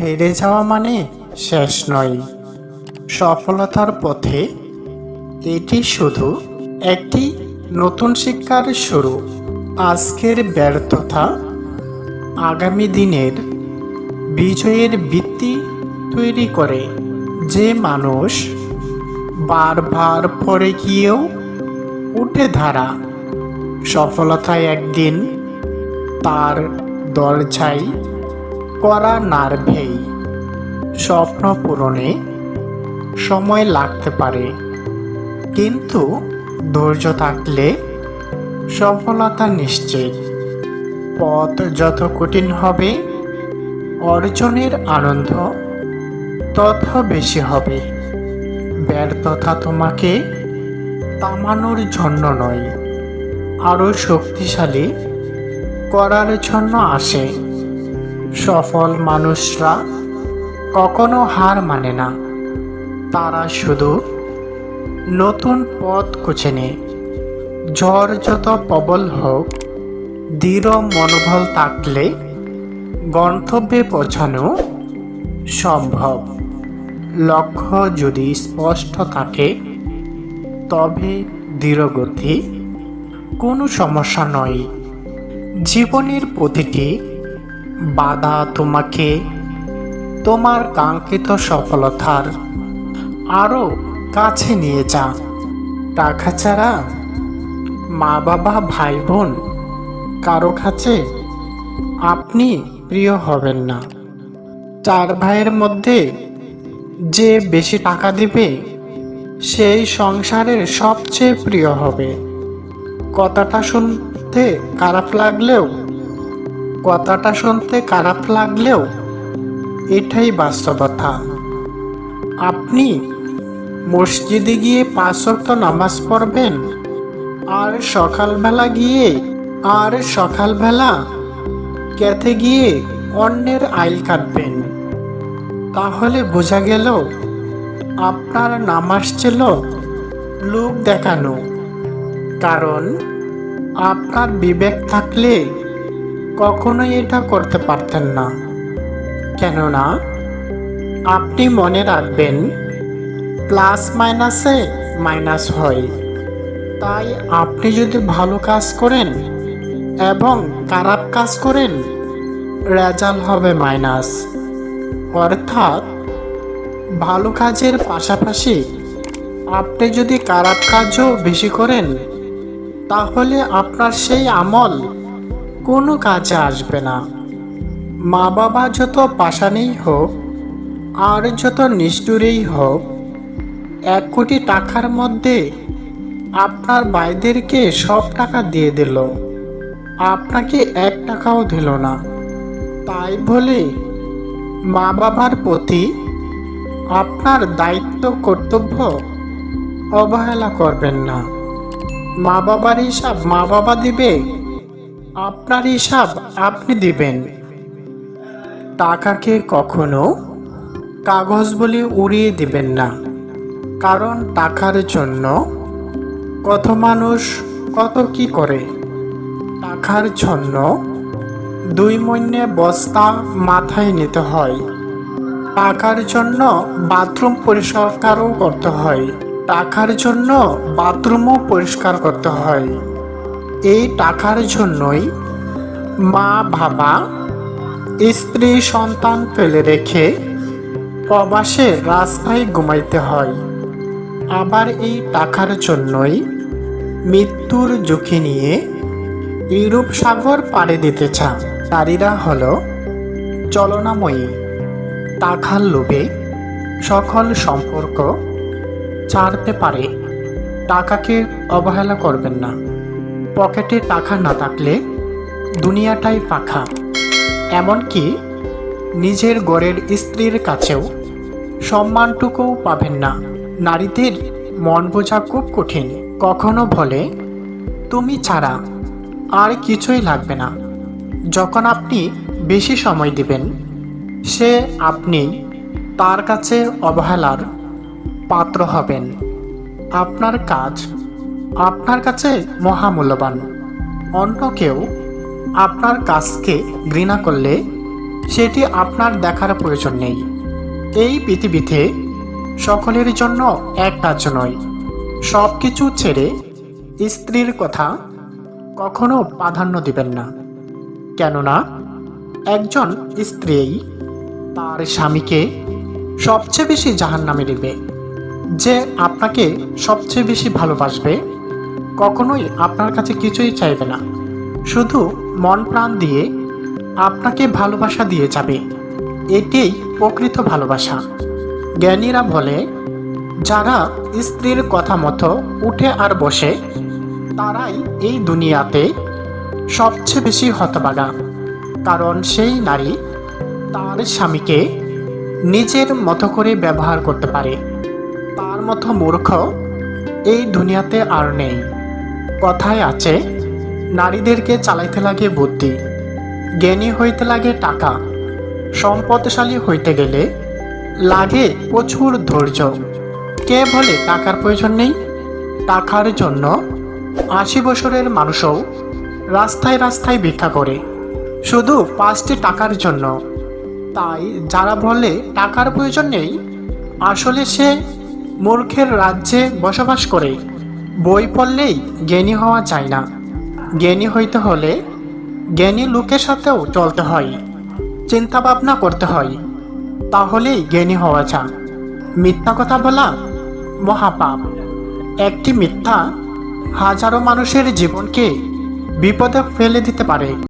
হেরে যাওয়া মানে শেষ নয়, সফলতার পথে এটি শুধু একটি নতুন শিক্ষার শুরু। আজকের ব্যর্থতা আগামী দিনের বিজয়ের ভিত্তি তৈরি করে। যে মানুষ বারবার পড়ে গিয়েও উঠে দাঁড়া, সফলতায় একদিন তার দরজায় কড়া নাড়বেই। স্বপ্ন পূরণে সময় লাগতে পারে, কিন্তু ধৈর্য থাকলে সফলতা নিশ্চিত। পথ যত কঠিন হবে, অর্জনের আনন্দ তত বেশি হবে। ব্যর্থতা তোমাকে থামানোর জন্য নয়, আরও শক্তিশালী করার জন্য আসে। সফল মানুষরা কখনো হার মানে না, তারা শুধু নতুন পথ খুঁজে নেয়। ঝড় যত প্রবল হোক, দৃঢ় মনোবল থাকলে গন্তব্যে পৌঁছানো সম্ভব। লক্ষ্য যদি স্পষ্ট থাকে, তবে ধীরগতি কোনো সমস্যা নয়। জীবনের প্রতিটি বাধা তোমাকে তোমার কাঙ্ক্ষিত সফলতার আরও কাছে নিয়ে যা। টাকা ছাড়া মা বাবা ভাই বোন কারো কাছে আপনি প্রিয় হবেন না। 4 ভাইয়ের মধ্যে যে বেশি টাকা দিবে, সেই সংসারের সবচেয়ে প্রিয় হবে। কথাটা শুনতে খারাপ লাগলেও এটাই বাস্তবতা। আপনি মসজিদে গিয়ে 5 ওয়াক্ত নামাজ পড়বেন, আর সকালবেলা খেতে গিয়ে অন্যের আইল কাটবেন, তাহলে বোঝা গেল আপনার নামাজ ছিল লোক দেখানো। কারণ আপনার বিবেক থাকলে কখনোই এটা করতে পারতেন না। কেননা আপনি মনে রাখবেন, প্লাস মাইনাসে মাইনাস হয়। তাই আপনি যদি ভালো কাজ করেন এবং খারাপ কাজ করেন, রেজাল্ট হবে মাইনাস। অর্থাৎ ভালো কাজের পাশাপাশি আপনি যদি খারাপ কাজও বেশি করেন, তাহলে আপনার সেই আমল কোনো কাজে আসবে না। মা বাবা যত পাষাণেই হোক আর যত নিষ্ঠুরেই হোক, 1 কোটি টাকার মধ্যে আপনার ভাইদেরকে সব টাকা দিয়ে দিল, আপনাকে 1 টাকাও দিল না। তাই বলে মা বাবার প্রতি আপনার দায়িত্ব কর্তব্য অবহেলা করবেন না। মা বাবার হিসাব মা বাবা দিবে, আপনার হিসাব আপনি দিবেন। টাকাকে কখনো কাগজ বলে উড়িয়ে দিবেন না, কারণ টাকার জন্য কত মানুষ কত কি করে। টাকার জন্য 2 মইনে বস্তা মাথায় নিতে হয়। টাকার জন্য বাথরুম পরিষ্কারও করতে হয়। টাকার জন্য বাথরুমও পরিষ্কার করতে হয়। এই টাকার জন্যই মা বাবা স্ত্রী সন্তান ফেলে রেখে প্রবাসে রাস্তায় ঘুমাইতে হয়। আবার এই টাকার জন্যই মৃত্যুর ঝুঁকি নিয়ে ইউরোপ সাগর পাড়ি দিতে চান। নারীরা হলো চলনাময়ী। টাকার লোভে সকল সম্পর্ক ছাড়তে পারে। টাকাকে অবহেলা করবেন না। পকেটে টাকা না থাকলে দুনিয়াটাই ফাঁকা। এমনকি নিজের ঘরের স্ত্রীর কাছেও সম্মানটুকুও পাবেন না। নারীদের মন বোঝা খুব কঠিন। কখনো বলে, তুমি ছাড়া আর কিছুই লাগবে না। যখন আপনি বেশি সময় দিবেন, আপনি তার কাছে অবহেলার পাত্র হবেন। আপনার কাজ আপনার কাছে মহামূল্যবান। অন্য কেউ আপনার কাজকে ঘৃণা করলে সেটি আপনার দেখার প্রয়োজন নেই। এই পৃথিবীতে সকলের জন্য এক কাজ নয়। সব কিছু ছেড়ে স্ত্রীর কথা কখনো প্রাধান্য দিবেন না। কেননা একজন স্ত্রী তার স্বামীকে সবচেয়ে বেশি জাহান্নামে দিবে। যে আপনাকে সবচেয়ে বেশি ভালোবাসবে কখনোই আপনার কাছে কিছুই চাইবে না, শুধু মন প্রাণ দিয়ে আপনাকে ভালোবাসা দিয়ে যাবে। এটাই প্রকৃত ভালোবাসা। জ্ঞানীরা বলে, যারা স্ত্রীর কথা মতো উঠে আর বসে তারাই এই দুনিয়াতে সবচেয়ে বেশি হতভাগা। কারণ সেই নারী তার স্বামীকে নিজের মতো করে ব্যবহার করতে পারে। তার মতো মূর্খ এই দুনিয়াতে আর নেই। কথায় আছে, নারীদেরকে চালাইতে লাগে বুদ্ধি, জ্ঞানী হইতে লাগে টাকা, সম্পদশালী হইতে গেলে লাগে প্রচুর ধৈর্য। কে বলে টাকার প্রয়োজন নেই? টাকার জন্য ৮০ বছরের মানুষও রাস্তায় রাস্তায় ভিক্ষা করে, শুধু ৫টি টাকার জন্য। তাই যারা বলে টাকার প্রয়োজন নেই, আসলে সে মূর্খের রাজ্যে বসবাস করে। বই পড়লেই জ্ঞানী হওয়া যায় না। জ্ঞানী হইতে হলে জ্ঞানী লোকের সাথেও চলতে হয়, চিন্তা ভাবনা করতে হয়, তাহলেই জ্ঞানী হওয়া যায়। মিথ্যা কথা বলা মহাপাপ। একটি মিথ্যা হাজারো মানুষের জীবনকে বিপদে ফেলে দিতে পারে।